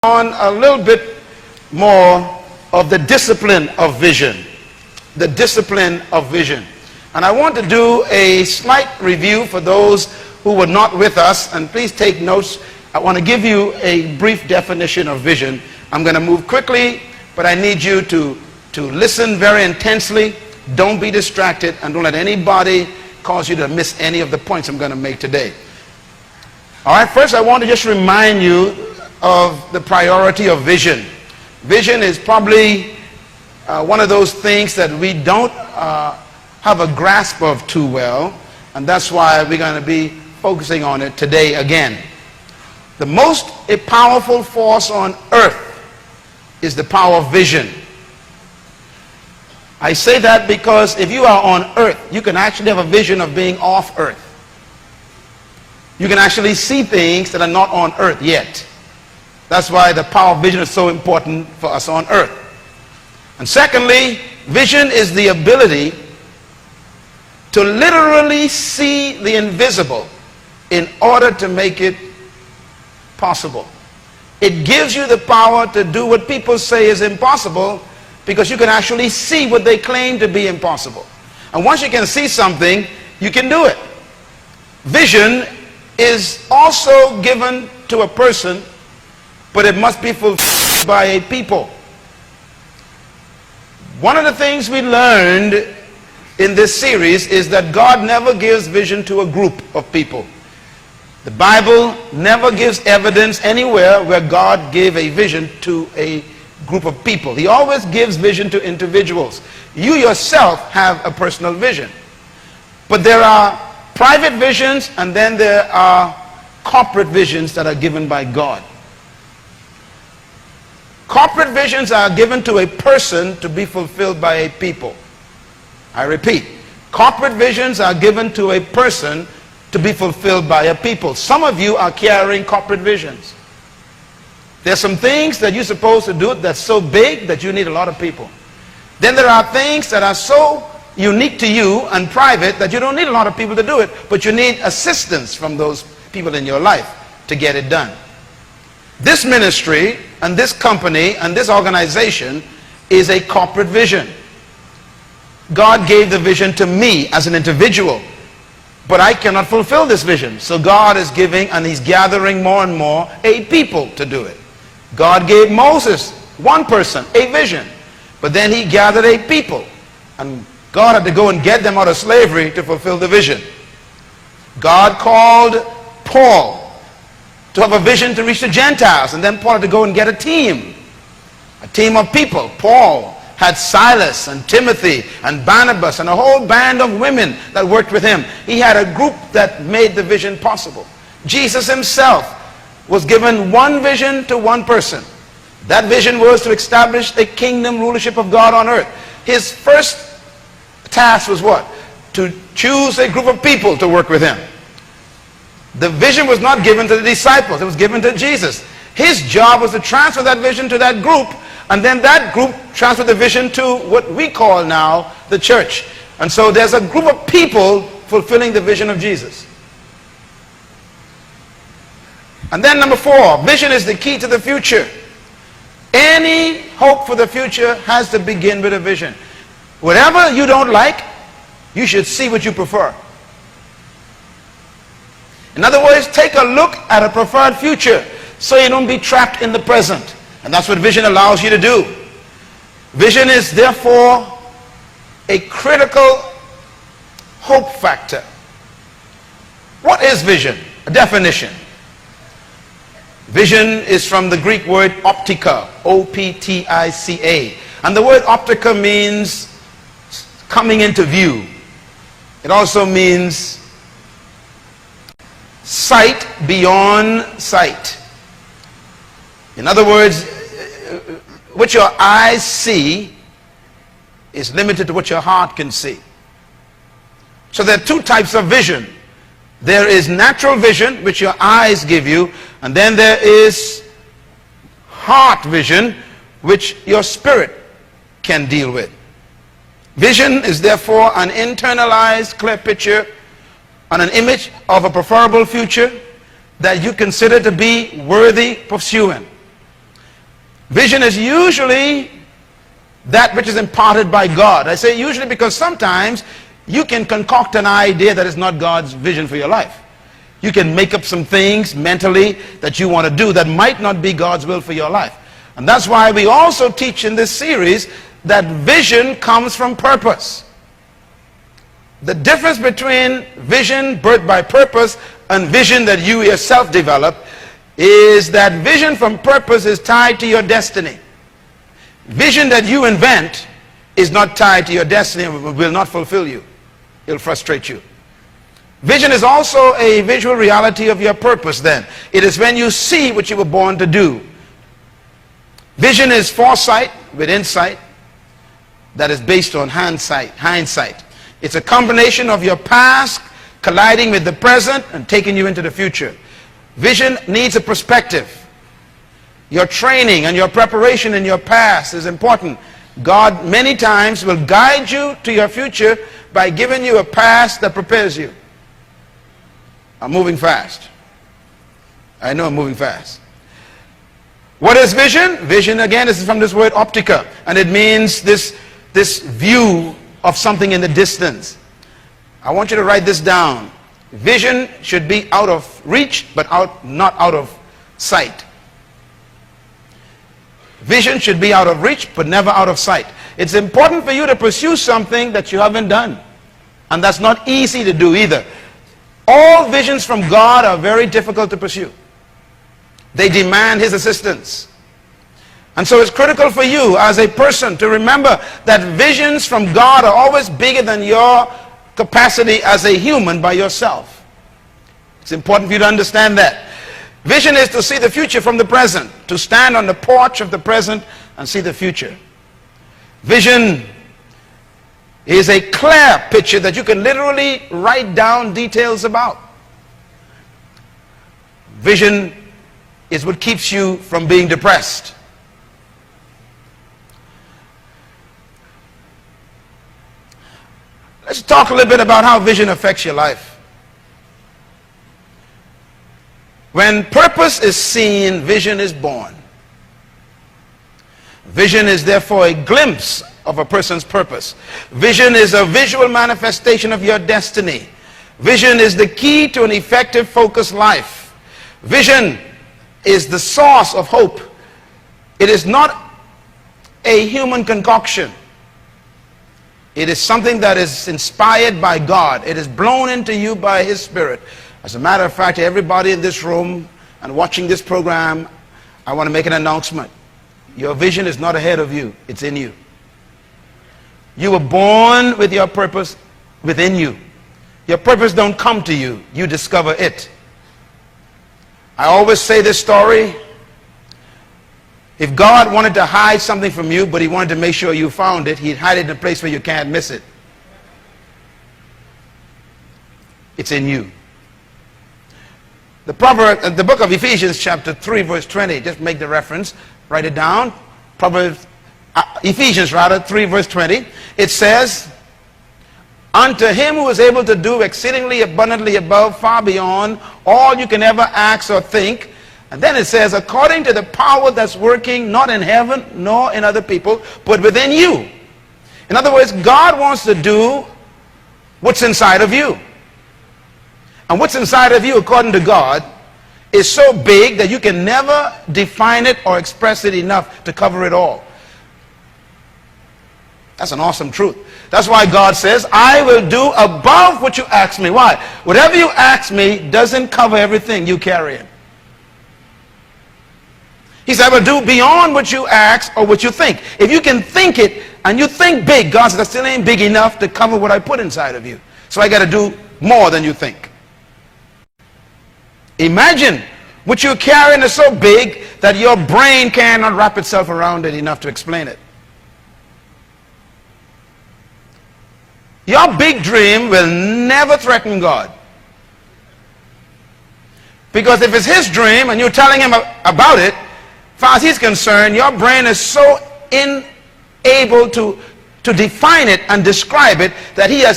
on a little bit more of the discipline of vision. The discipline of vision. And I want to do a slight review for those who were not with us, and please take notes. I want to give you a brief definition of vision. I'm going to move quickly, but I need you to listen very intensely. Don't be distracted, and don't let anybody cause you to miss any of the points I'm going to make today. All right, first I want to just remind you of the priority of vision. Vision is probably one of those things that we don't have a grasp of too well, and that's why we're going to be focusing on it today again. The most powerful force on earth is the power of vision. I say that because if you are on earth, you can actually have a vision of being off earth. You can actually see things that are not on earth yet. That's why the power of vision is so important for us on earth. And secondly, vision is the ability to literally see the invisible in order to make it possible. It gives you the power to do what people say is impossible, because you can actually see what they claim to be impossible. And once you can see something, you can do it. Vision is also given to a person, but it must be fulfilled by a people. One of the things we learned in this series is that God never gives vision to a group of people. The Bible never gives evidence anywhere where God gave a vision to a group of people. He always gives vision to individuals. You yourself have a personal vision. But there are private visions, and then there are corporate visions that are given by God. Corporate visions are given to a person to be fulfilled by a people. I repeat, corporate visions are given to a person to be fulfilled by a people. Some of you are carrying corporate visions. There's some things that you're supposed to do that's so big that you need a lot of people. Then there are things that are so unique to you and private that you don't need a lot of people to do it, but you need assistance from those people in your life to get it done. This ministry and this company and this organization is a corporate vision. God gave the vision to me as an individual, but I cannot fulfill this vision. So God is giving, and he's gathering more and more a people to do it. God gave Moses, one person, a vision, but then he gathered a people, and God had to go and get them out of slavery to fulfill the vision. God called Paul to have a vision to reach the Gentiles, and then Paul had to go and get a team of people. Paul had Silas and Timothy and Barnabas and a whole band of women that worked with him. He had a group that made the vision possible. Jesus himself was given one vision to one person. That vision was to establish the kingdom rulership of God on earth. His first task was what? To choose a group of people to work with him. The vision was not given to the disciples, it was given to Jesus. His job was to transfer that vision to that group, and then that group transferred the vision to what we call now the church. And so there's a group of people fulfilling the vision of Jesus. And then number 4, vision is the key to the future. Any hope for the future has to begin with a vision. Whatever you don't like, you should see what you prefer. In other words, take a look at a preferred future so you don't be trapped in the present. And that's what vision allows you to do. Vision is therefore a critical hope factor. What is vision? A definition. Vision is from the Greek word optica, O-P-T-I-C-A. And the word optica means coming into view. It also means sight beyond sight. In other words, what your eyes see is limited to what your heart can see. So there are two types of vision. There is natural vision, which your eyes give you, and then there is heart vision, which your spirit can deal with. Vision is therefore an internalized clear picture and an image of a preferable future that you consider to be worthy pursuing. Vision is usually that which is imparted by God. I say usually because sometimes you can concoct an idea that is not God's vision for your life. You can make up some things mentally that you want to do that might not be God's will for your life. And that's why we also teach in this series that vision comes from purpose. The difference between vision birthed by purpose and vision that you yourself develop is that vision from purpose is tied to your destiny. Vision that you invent is not tied to your destiny and will not fulfill you. It'll frustrate you. Vision is also a visual reality of your purpose then. It is when you see what you were born to do. Vision is foresight with insight that is based on hindsight. It's a combination of your past colliding with the present and taking you into the future. Vision needs a perspective. Your training and your preparation in your past is important. God many times will guide you to your future by giving you a past that prepares you. I'm moving fast. I know I'm moving fast. What is vision? Vision, again, is from this word optica, and it means this view of something in the distance. I want you to write this down. Vision should be out of reach, but not out of sight. Vision should be out of reach, but never out of sight. It's important for you to pursue something that you haven't done. And that's not easy to do either. All visions from God are very difficult to pursue. They demand His assistance. And so it's critical for you as a person to remember that visions from God are always bigger than your capacity as a human by yourself. It's important for you to understand that. Vision is to see the future from the present, to stand on the porch of the present and see the future. Vision is a clear picture that you can literally write down details about. Vision is what keeps you from being depressed. Let's talk a little bit about how vision affects your life. When purpose is seen, vision is born. Vision is therefore a glimpse of a person's purpose. Vision is a visual manifestation of your destiny. Vision is the key to an effective, focused life. Vision is the source of hope. It is not a human concoction. It is something that is inspired by God. It is blown into you by His Spirit. As a matter of fact, everybody in this room and watching this program, I want to make an announcement. Your vision is not ahead of you. It's in you. You were born with your purpose within you. Your purpose don't come to you. You discover it. I always say this story. If God wanted to hide something from you, but He wanted to make sure you found it, He'd hide it in a place where you can't miss it. It's in you. The book of Ephesians chapter 3 verse 20, just make the reference, write it down. Ephesians 3 verse 20, it says, unto Him who is able to do exceedingly abundantly above, far beyond all you can ever ask or think. And then it says, according to the power that's working not in heaven nor in other people, but within you. In other words, God wants to do what's inside of you. And what's inside of you, according to God, is so big that you can never define it or express it enough to cover it all. That's an awesome truth. That's why God says, I will do above what you ask me. Why? Whatever you ask me doesn't cover everything you carry in. He said, I will do beyond what you ask or what you think. If you can think it and you think big, God says, that still ain't big enough to cover what I put inside of you. So I got to do more than you think. Imagine what you're carrying is so big that your brain cannot wrap itself around it enough to explain it. Your big dream will never threaten God. Because if it's His dream and you're telling Him about it, as far as He's concerned, your brain is so unable to define it and describe it that He has